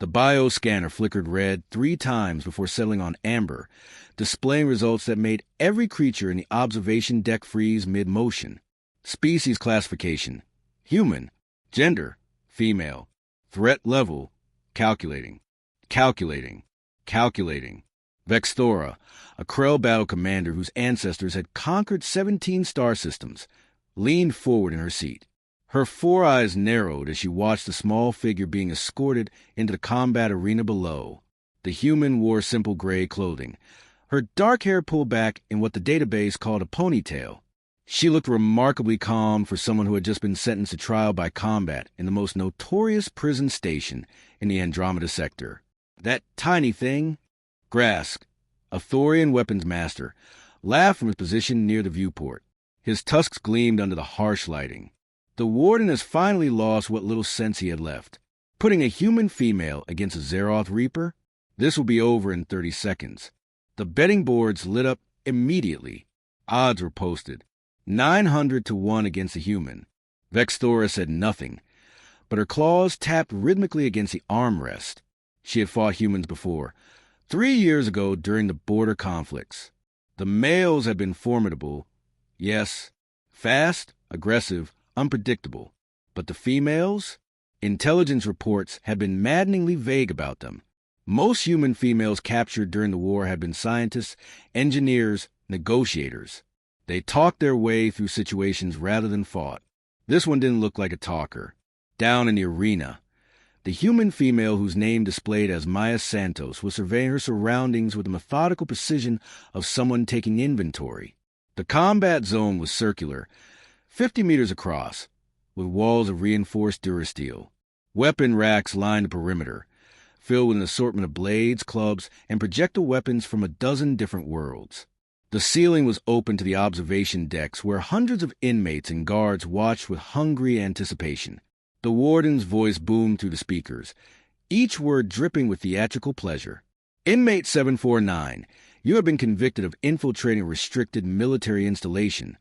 The bioscanner flickered red 3 times before settling on amber, displaying results that made every creature in the observation deck freeze mid-motion. Species classification: human. Gender: female. Threat level: calculating. Calculating. Calculating. Vexthora, a Krell battle commander whose ancestors had conquered 17 star systems, leaned forward in her seat. Her 4 eyes narrowed as she watched the small figure being escorted into the combat arena below. The human wore simple gray clothing, her dark hair pulled back in what the database called a ponytail. She looked remarkably calm for someone who had just been sentenced to trial by combat in the most notorious prison station in the Andromeda sector. That tiny thing, Grask, a Thorian weapons master, laughed from his position near the viewport. His tusks gleamed under the harsh lighting. The warden has finally lost what little sense he had left. Putting a human female against a Zeroth Reaper? This will be over in 30 seconds. The betting boards lit up immediately. Odds were posted. 900 to 1 against the human. Vexthora said nothing, but her claws tapped rhythmically against the armrest. She had fought humans before, 3 years ago during the border conflicts. The males had been formidable, yes, fast, aggressive, unpredictable. But the females? Intelligence reports had been maddeningly vague about them. Most human females captured during the war had been scientists, engineers, negotiators. They talked their way through situations rather than fought. This one didn't look like a talker. Down in the arena, the human female whose name displayed as Maya Santos was surveying her surroundings with the methodical precision of someone taking inventory. The combat zone was circular, 50 meters across, with walls of reinforced durasteel. Weapon racks lined the perimeter, filled with an assortment of blades, clubs, and projectile weapons from a dozen different worlds. The ceiling was open to the observation decks where hundreds of inmates and guards watched with hungry anticipation. The warden's voice boomed through the speakers, each word dripping with theatrical pleasure. Inmate 749, you have been convicted of infiltrating a restricted military installation,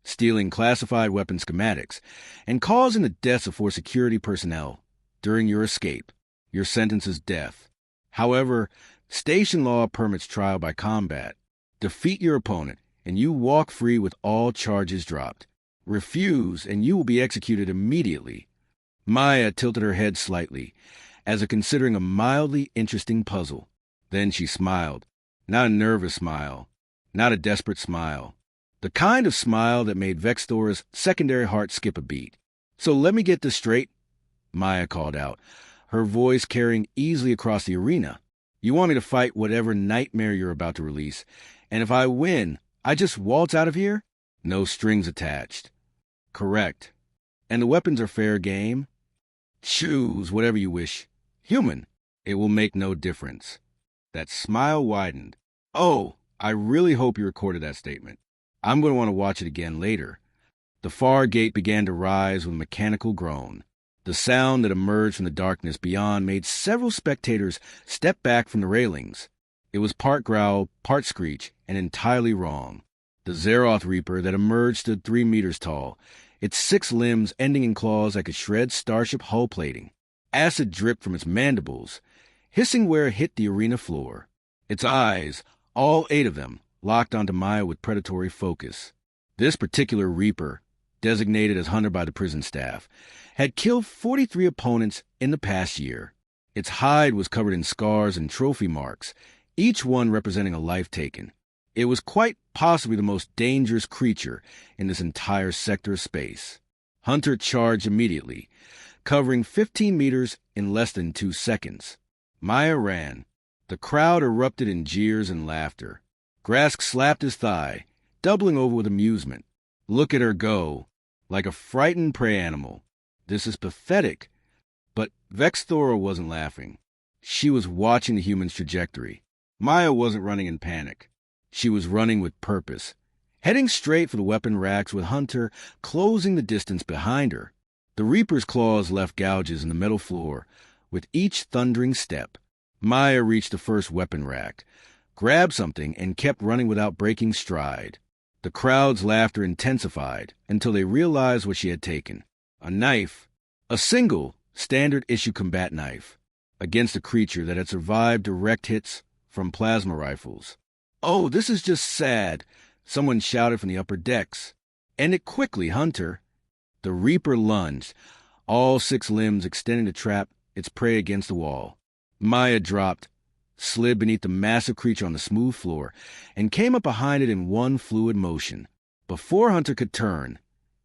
stealing classified weapon schematics, and causing the deaths of 4 security personnel. During your escape, your sentence is death. However, station law permits trial by combat. Defeat your opponent, and you walk free with all charges dropped. Refuse, and you will be executed immediately. Maya tilted her head slightly, as if considering a mildly interesting puzzle. Then she smiled. Not a nervous smile, not a desperate smile. The kind of smile that made Vexthora's secondary heart skip a beat. So let me get this straight, Maya called out, her voice carrying easily across the arena. You want me to fight whatever nightmare you're about to release, and if I win, I just waltz out of here? No strings attached. Correct. And the weapons are fair game? Choose whatever you wish. Human. It will make no difference. That smile widened. Oh, I really hope you recorded that statement. I'm going to want to watch it again later. The far gate began to rise with a mechanical groan. The sound that emerged from the darkness beyond made several spectators step back from the railings. It was part growl, part screech, and entirely wrong. The Zeroth Reaper that emerged stood 3 meters tall, its 6 limbs ending in claws that could shred starship hull plating. Acid dripped from its mandibles, hissing where it hit the arena floor. Its eyes, all 8 of them, locked onto Maya with predatory focus. This particular Reaper, designated as hunter by the prison staff, had killed 43 opponents in the past year. Its hide was covered in scars and trophy marks, each one representing a life taken. It was quite possibly the most dangerous creature in this entire sector of space. Hunter charged immediately, covering 15 meters in less than 2 seconds. Maya ran. The crowd erupted in jeers and laughter. Grask slapped his thigh, doubling over with amusement. Look at her go, like a frightened prey animal. This is pathetic. But Vexthora wasn't laughing. She was watching the human's trajectory. Maya wasn't running in panic. She was running with purpose, heading straight for the weapon racks with Hunter closing the distance behind her. The Reaper's claws left gouges in the metal floor with each thundering step. Maya reached the first weapon rack, grabbed something, and kept running without breaking stride. The crowd's laughter intensified until they realized what she had taken. A knife. A single, standard-issue combat knife. against a creature that had survived direct hits from plasma rifles. "Oh, this is just sad," someone shouted from the upper decks. "End it quickly, Hunter." The Reaper lunged, all 6 limbs extending to trap its prey against the wall. Maya dropped, slid beneath the massive creature on the smooth floor, and came up behind it in one fluid motion. Before Hunter could turn,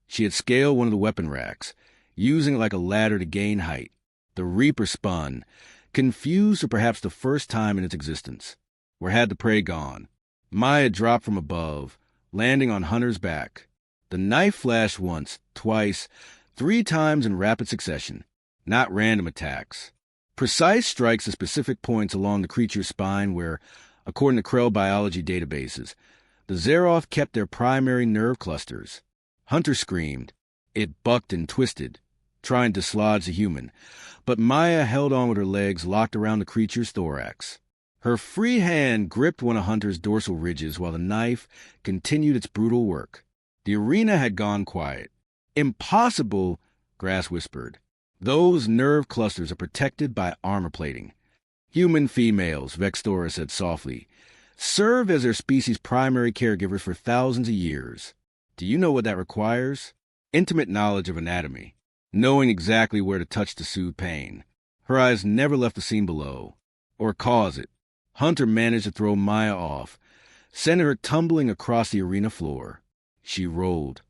she had scaled one of the weapon racks, using it like a ladder to gain height. The Reaper spun, confused for perhaps the first time in its existence. Where had the prey gone? Maya dropped from above, landing on Hunter's back. The knife flashed once, twice, 3 times in rapid succession, not random attacks. Precise strikes at specific points along the creature's spine where, according to Krell biology databases, the Zeroth kept their primary nerve clusters. Hunter screamed. It bucked and twisted, trying to dislodge the human, but Maya held on with her legs locked around the creature's thorax. Her free hand gripped one of Hunter's dorsal ridges while the knife continued its brutal work. The arena had gone quiet. "Impossible," Grass whispered. "Those nerve clusters are protected by armor plating. Human females," Vextora said softly, "serve as their species' primary caregivers for thousands of years. Do you know what that requires? Intimate knowledge of anatomy, knowing exactly where to touch to soothe pain." Her eyes never left the scene below, or cause it. Hunter managed to throw Maya off, sending her tumbling across the arena floor. She rolled,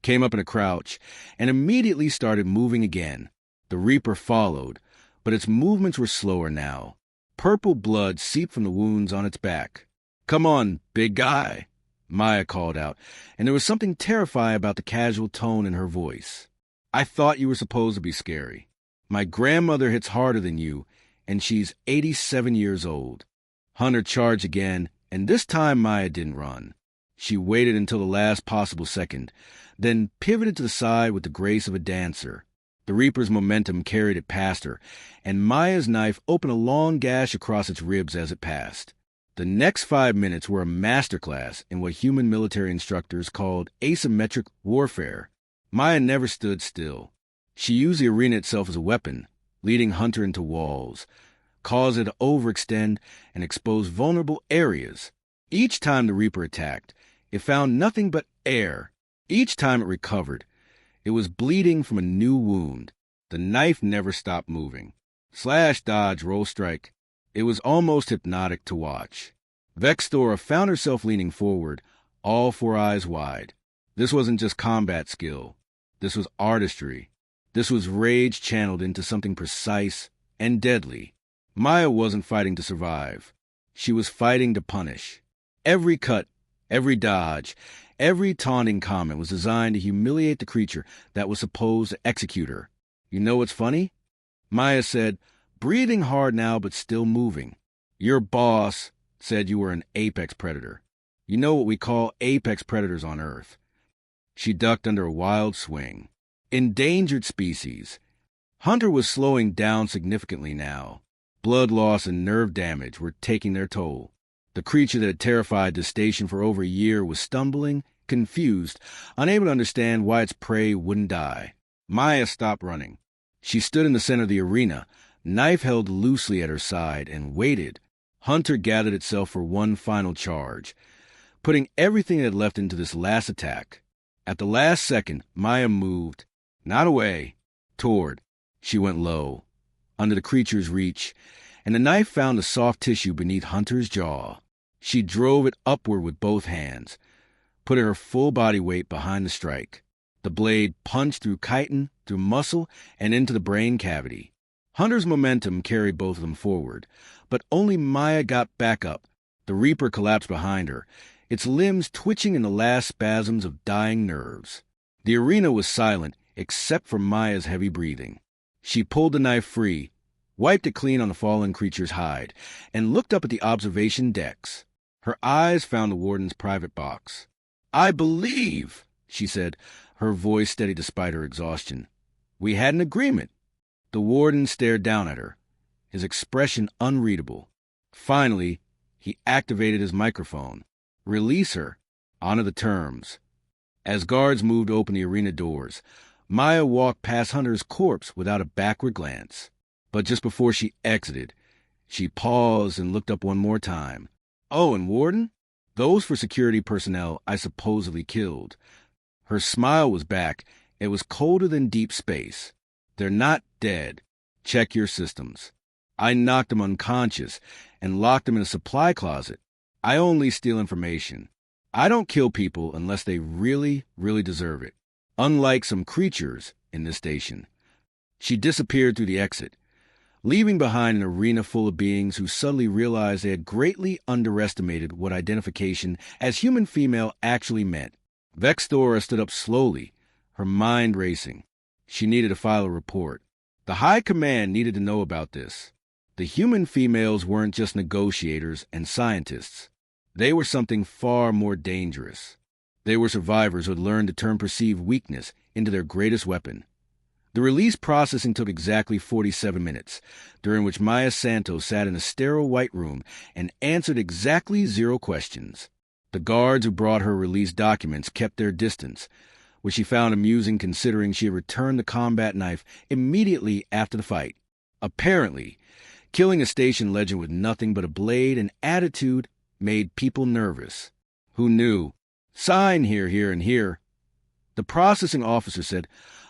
came up in a crouch, and immediately started moving again. The Reaper followed, but its movements were slower now. Purple blood seeped from the wounds on its back. "Come on, big guy," Maya called out, and there was something terrifying about the casual tone in her voice. "I thought you were supposed to be scary. My grandmother hits harder than you, and she's 87 years old." Hunter charged again, and this time Maya didn't run. She waited until the last possible second, then pivoted to the side with the grace of a dancer. The Reaper's momentum carried it past her, and Maya's knife opened a long gash across its ribs as it passed. The next 5 minutes were a masterclass in what human military instructors called asymmetric warfare. Maya never stood still. She used the arena itself as a weapon, leading Hunter into walls, caused it to overextend and expose vulnerable areas. Each time the Reaper attacked, it found nothing but air. Each time it recovered, it was bleeding from a new wound. The knife never stopped moving. Slash, dodge, roll, strike. It was almost hypnotic to watch. Vextora found herself leaning forward, all 4 eyes wide. This wasn't just combat skill. This was artistry. This was rage channeled into something precise and deadly. Maya wasn't fighting to survive. She was fighting to punish. Every cut, every dodge, every taunting comment was designed to humiliate the creature that was supposed to execute her. "You know what's funny?" Maya said, breathing hard now but still moving. "Your boss said you were an apex predator. You know what we call apex predators on Earth." She ducked under a wild swing. Endangered species. Hunter was slowing down significantly now. Blood loss and nerve damage were taking their toll. The creature that had terrified the station for over a year was stumbling, confused, unable to understand why its prey wouldn't die. Maya stopped running. She stood in the center of the arena, knife held loosely at her side, and waited. Hunter gathered itself for one final charge, putting everything it had left into this last attack. At the last second, Maya moved, not away, toward. She went low, under the creature's reach, and the knife found the soft tissue beneath Hunter's jaw. She drove it upward with both hands, putting her full body weight behind the strike. The blade punched through chitin, through muscle, and into the brain cavity. Hunter's momentum carried both of them forward, but only Maya got back up. The Reaper collapsed behind her, its limbs twitching in the last spasms of dying nerves. The arena was silent, except for Maya's heavy breathing. She pulled the knife free, wiped it clean on the fallen creature's hide, and looked up at the observation decks. Her eyes found the warden's private box. "I believe," she said, her voice steady despite her exhaustion. "We had an agreement." The warden stared down at her, his expression unreadable. Finally, he activated his microphone. "Release her. Honor the terms." As guards moved to open the arena doors, Maya walked past Hunter's corpse without a backward glance. But just before she exited, she paused and looked up one more time. "Oh, and Warden? Those for security personnel I supposedly killed." Her smile was back. It was colder than deep space. "They're not dead. Check your systems. I knocked them unconscious and locked them in a supply closet. I only steal information. I don't kill people unless they really, really deserve it. Unlike some creatures in this station." She disappeared through the exit, leaving behind an arena full of beings who suddenly realized they had greatly underestimated what identification as human female actually meant. Vexthora stood up slowly, her mind racing. She needed to file a report. The High Command needed to know about this. The human females weren't just negotiators and scientists. They were something far more dangerous. They were survivors who had learned to turn perceived weakness into their greatest weapon. The release processing took exactly 47 minutes, during which Maya Santos sat in a sterile white room and answered exactly 0 questions. The guards who brought her release documents kept their distance, which she found amusing considering she had returned the combat knife immediately after the fight. Apparently, killing a station legend with nothing but a blade and attitude made people nervous. Who knew? "Sign here, here, and here." The processing officer said,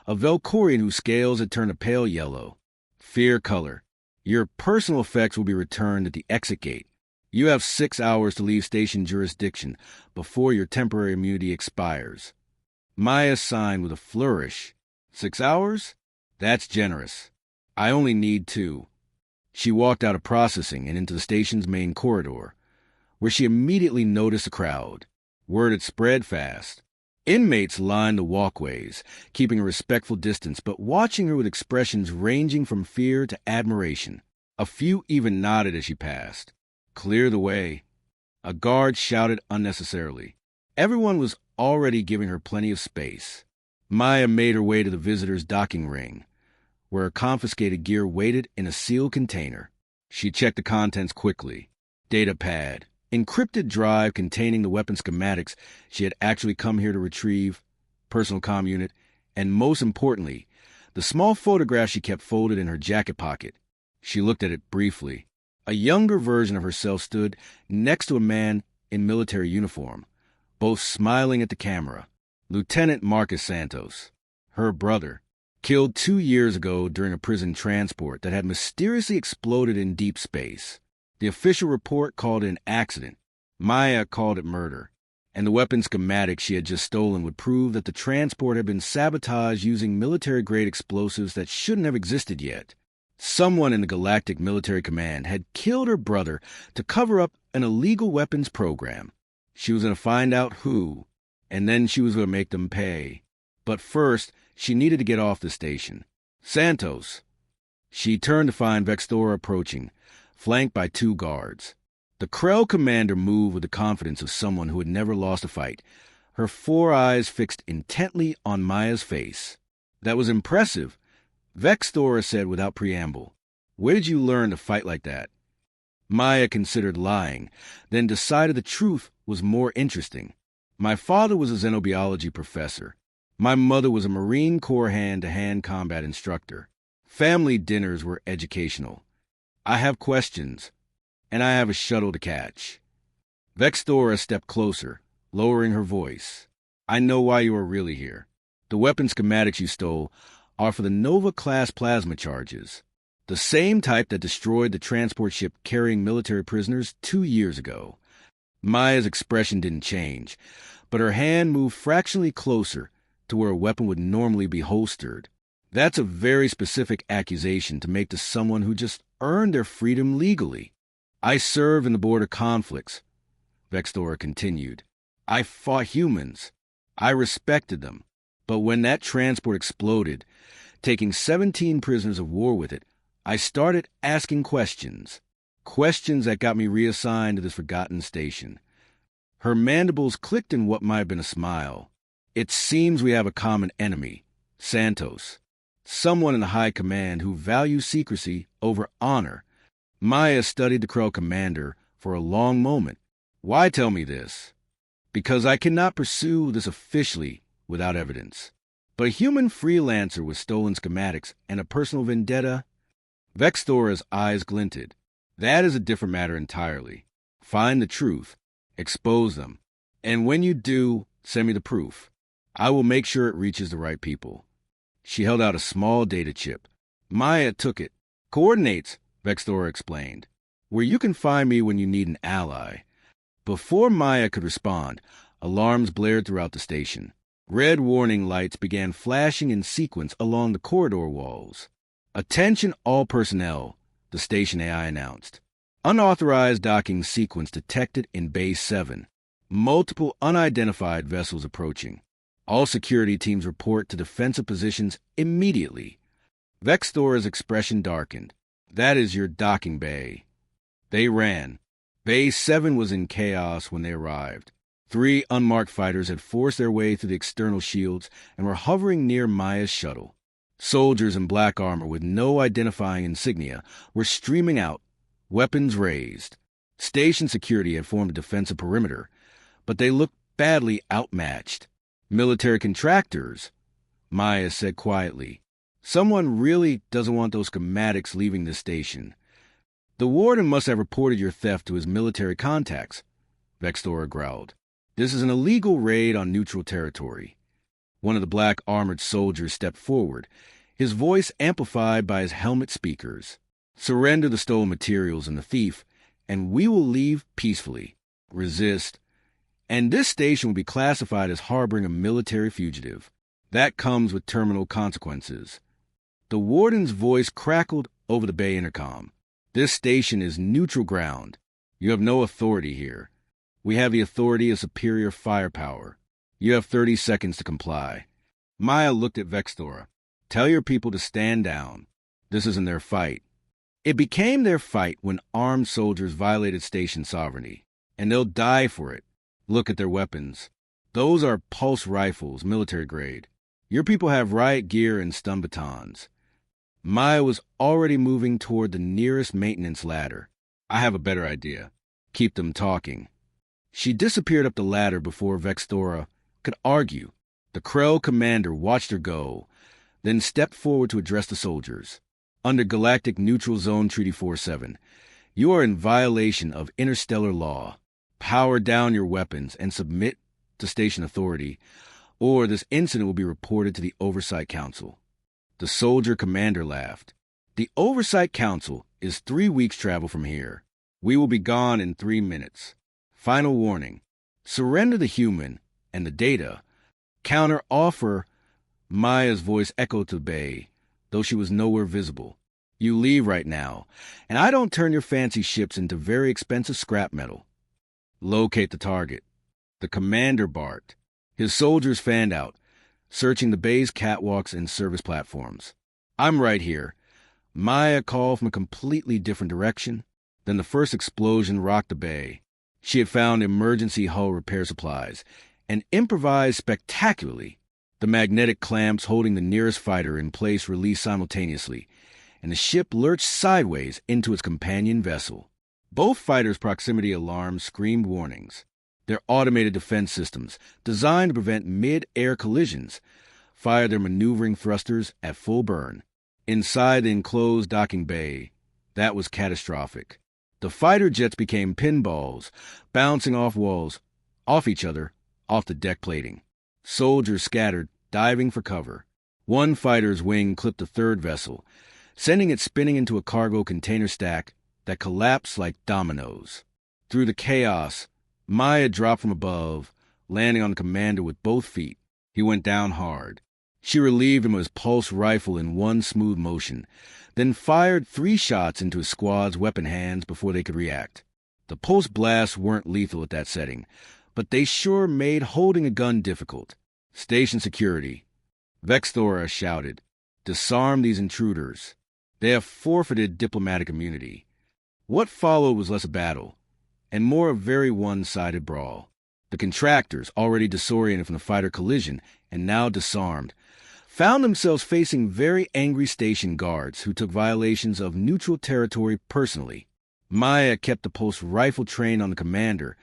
"A Velcorian whose scales had turned a pale yellow. Fear color. Your personal effects will be returned at the exit gate. You have 6 hours to leave station jurisdiction before your temporary immunity expires." Maya signed with a flourish. 6 hours? That's generous. I only need 2. She walked out of processing and into the station's main corridor, where she immediately noticed a crowd. Word had spread fast. Inmates lined the walkways, keeping a respectful distance, but watching her with expressions ranging from fear to admiration. A few even nodded as she passed. "Clear the way." A guard shouted unnecessarily. Everyone was already giving her plenty of space. Maya made her way to the visitor's docking ring, where her confiscated gear waited in a sealed container. She checked the contents quickly. Data pad. Encrypted drive containing the weapon schematics she had actually come here to retrieve, personal comm unit, and most importantly, the small photograph she kept folded in her jacket pocket. She looked at it briefly. A younger version of herself stood next to a man in military uniform, both smiling at the camera. Lieutenant Marcus Santos, her brother, killed 2 years ago during a prison transport that had mysteriously exploded in deep space. The official report called it an accident. Maya called it murder. And the weapon schematic she had just stolen would prove that the transport had been sabotaged using military-grade explosives that shouldn't have existed yet. Someone in the Galactic Military Command had killed her brother to cover up an illegal weapons program. She was going to find out who, and then she was going to make them pay. But first, she needed to get off the station. "Santos." She turned to find Vexthora approaching, flanked by 2 guards. The Krell commander moved with the confidence of someone who had never lost a fight, her 4 eyes fixed intently on Maya's face. "That was impressive," Vexthora said without preamble. "Where did you learn to fight like that?" Maya considered lying, then decided the truth was more interesting. "My father was a xenobiology professor. My mother was a Marine Corps hand-to-hand combat instructor. Family dinners were educational. I have questions, and I have a shuttle to catch." Vexthora stepped closer, lowering her voice. "I know why you are really here. The weapon schematics you stole are for the Nova-class plasma charges, the same type that destroyed the transport ship carrying military prisoners 2 years ago." Maya's expression didn't change, but her hand moved fractionally closer to where a weapon would normally be holstered. "That's a very specific accusation to make to someone who just earned their freedom legally." "I served in the border conflicts," Vexthora continued. "I fought humans. I respected them. But when that transport exploded, taking 17 prisoners of war with it, I started asking questions. Questions that got me reassigned to this forgotten station." Her mandibles clicked in what might have been a smile. "It seems we have a common enemy, Santos. Someone in the High Command who values secrecy over honor." Maya studied the Krell commander for a long moment. "Why tell me this?" "Because I cannot pursue this officially without evidence. But a human freelancer with stolen schematics and a personal vendetta?" Vexthora's eyes glinted. That is a different matter entirely. Find the truth, expose them, and when you do, send me the proof. I will make sure it reaches the right people. She held out a small data chip. Maya took it. Coordinates, Vexthora explained, where you can find me when you need an ally. Before Maya could respond, alarms blared throughout the station. Red warning lights began flashing in sequence along the corridor walls. Attention all personnel, the station AI announced. Unauthorized docking sequence detected in Bay 7. Multiple unidentified vessels approaching. All security teams report to defensive positions immediately. Vexthora's expression darkened. That is your docking bay. They ran. Bay 7 was in chaos when they arrived. 3 unmarked fighters had forced their way through the external shields and were hovering near Maya's shuttle. Soldiers in black armor with no identifying insignia were streaming out, weapons raised. Station security had formed a defensive perimeter, but they looked badly outmatched. Military contractors, Maya said quietly. Someone really doesn't want those schematics leaving the station. The warden must have reported your theft to his military contacts, Vexthora growled. This is an illegal raid on neutral territory. One of the black armored soldiers stepped forward, his voice amplified by his helmet speakers. Surrender the stolen materials and the thief, and we will leave peacefully. Resist, and this station will be classified as harboring a military fugitive. That comes with terminal consequences. The warden's voice crackled over the bay intercom. This station is neutral ground. You have no authority here. We have the authority of superior firepower. You have 30 seconds to comply. Maya looked at Vexthora. Tell your people to stand down. This isn't their fight. It became their fight when armed soldiers violated station sovereignty, and they'll die for it. Look at their weapons. Those are pulse rifles, military grade. Your people have riot gear and stun batons. Maya was already moving toward the nearest maintenance ladder. I have a better idea. Keep them talking. She disappeared up the ladder before Vexthora could argue. The Krell commander watched her go, then stepped forward to address the soldiers. Under Galactic Neutral Zone Treaty 47, you are in violation of interstellar law. Power down your weapons and submit to station authority, or this incident will be reported to the Oversight Council. The soldier commander laughed. The Oversight Council is 3 weeks' travel from here. We will be gone in 3 minutes. Final warning. Surrender the human and the data. Counter offer. Maya's voice echoed to the bay, though she was nowhere visible. You leave right now, and I don't turn your fancy ships into very expensive scrap metal. Locate the target. The commander barked. His soldiers fanned out, searching the bay's catwalks and service platforms. I'm right here. Maya called from a completely different direction. Then the first explosion rocked the bay. She had found emergency hull repair supplies and improvised spectacularly. The magnetic clamps holding the nearest fighter in place released simultaneously, and the ship lurched sideways into its companion vessel. Both fighters' proximity alarms screamed warnings. Their automated defense systems, designed to prevent mid-air collisions, fired their maneuvering thrusters at full burn. Inside the enclosed docking bay, that was catastrophic. The fighter jets became pinballs, bouncing off walls, off each other, off the deck plating. Soldiers scattered, diving for cover. One fighter's wing clipped a third vessel, sending it spinning into a cargo container stack that collapsed like dominoes. Through the chaos, Maya dropped from above, landing on the commander with both feet. He went down hard. She relieved him of his pulse rifle in one smooth motion, then fired 3 shots into his squad's weapon hands before they could react. The pulse blasts weren't lethal at that setting, but they sure made holding a gun difficult. Station security. Vexthora shouted. Disarm these intruders. They have forfeited diplomatic immunity. What followed was less a battle, and more a very one-sided brawl. The contractors, already disoriented from the fighter collision and now disarmed, found themselves facing very angry station guards who took violations of neutral territory personally. Maya kept the pulse rifle trained on the commander,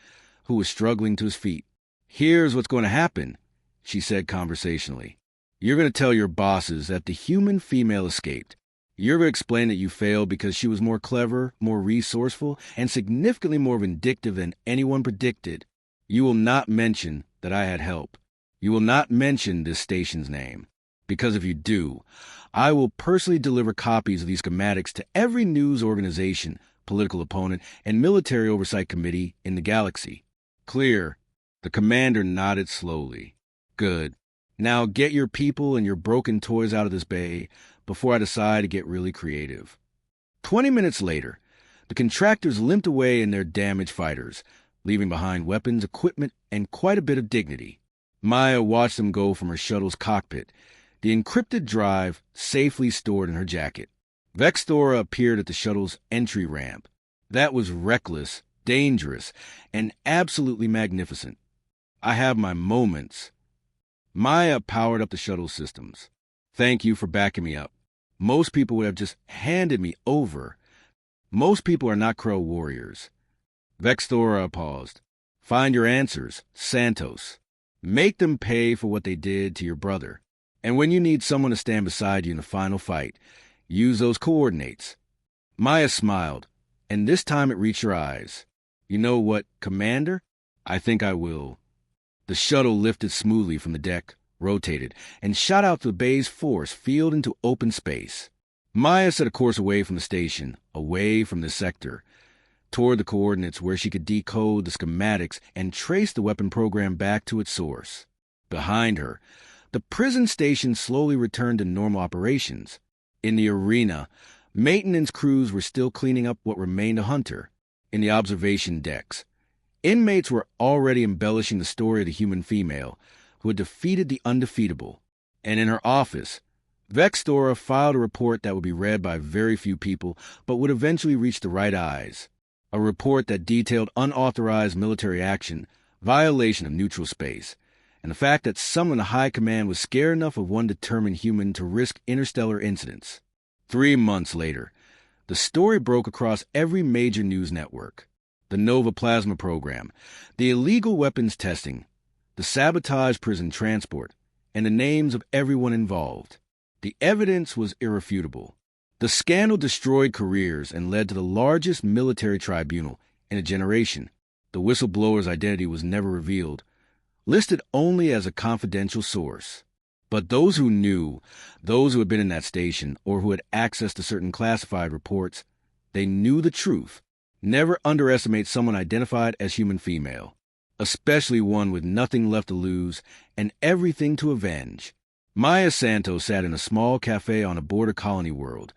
who was struggling to his feet. Here's what's going to happen, she said conversationally. You're going to tell your bosses that the human female escaped. Yerva explained that you failed because she was more clever, more resourceful, and significantly more vindictive than anyone predicted. You will not mention that I had help. You will not mention this station's name. Because if you do, I will personally deliver copies of these schematics to every news organization, political opponent, and military oversight committee in the galaxy. Clear. The commander nodded slowly. Good. Now get your people and your broken toys out of this bay before I decide to get really creative. 20 minutes later, the contractors limped away in their damaged fighters, leaving behind weapons, equipment, and quite a bit of dignity. Maya watched them go from her shuttle's cockpit, the encrypted drive safely stored in her jacket. Vexthora appeared at the shuttle's entry ramp. That was reckless, dangerous, and absolutely magnificent. I have my moments. Maya powered up the shuttle systems. Thank you for backing me up. Most people would have just handed me over. Most people are not Crow warriors. Vexthora paused. Find your answers, Santos. Make them pay for what they did to your brother. And when you need someone to stand beside you in the final fight, use those coordinates. Maya smiled, and this time it reached her eyes. You know what, Commander? I think I will. The shuttle lifted smoothly from the deck, rotated, and shot out through the bay's force field into open space. Maya set a course away from the station, away from the sector, toward the coordinates where she could decode the schematics and trace the weapon program back to its source. Behind her, the prison station slowly returned to normal operations. In the arena, maintenance crews were still cleaning up what remained of Hunter. In the observation decks, inmates were already embellishing the story of the human female who had defeated the undefeatable. And in her office, Vexthora filed a report that would be read by very few people but would eventually reach the right eyes. A report that detailed unauthorized military action, violation of neutral space, and the fact that someone in the high command was scared enough of one determined human to risk interstellar incidents. 3 months later, the story broke across every major news network. The Nova Plasma program, the illegal weapons testing, the sabotage prison transport, and the names of everyone involved. The evidence was irrefutable. The scandal destroyed careers and led to the largest military tribunal in a generation. The whistleblower's identity was never revealed, listed only as a confidential source. But those who knew, those who had been in that station, or who had access to certain classified reports, they knew the truth. Never underestimate someone identified as human female, especially one with nothing left to lose and everything to avenge. Maya Santos sat in a small cafe on a border colony world,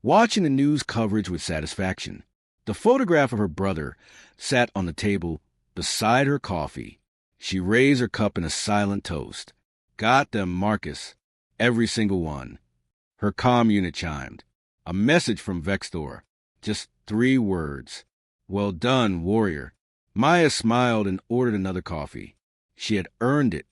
watching the news coverage with satisfaction. The photograph of her brother sat on the table beside her coffee. She raised her cup in a silent toast. Got them, Marcus. Every single one. Her comm unit chimed. A message from Vexthora. Just 3 words. Well done, warrior. Maya smiled and ordered another coffee. She had earned it.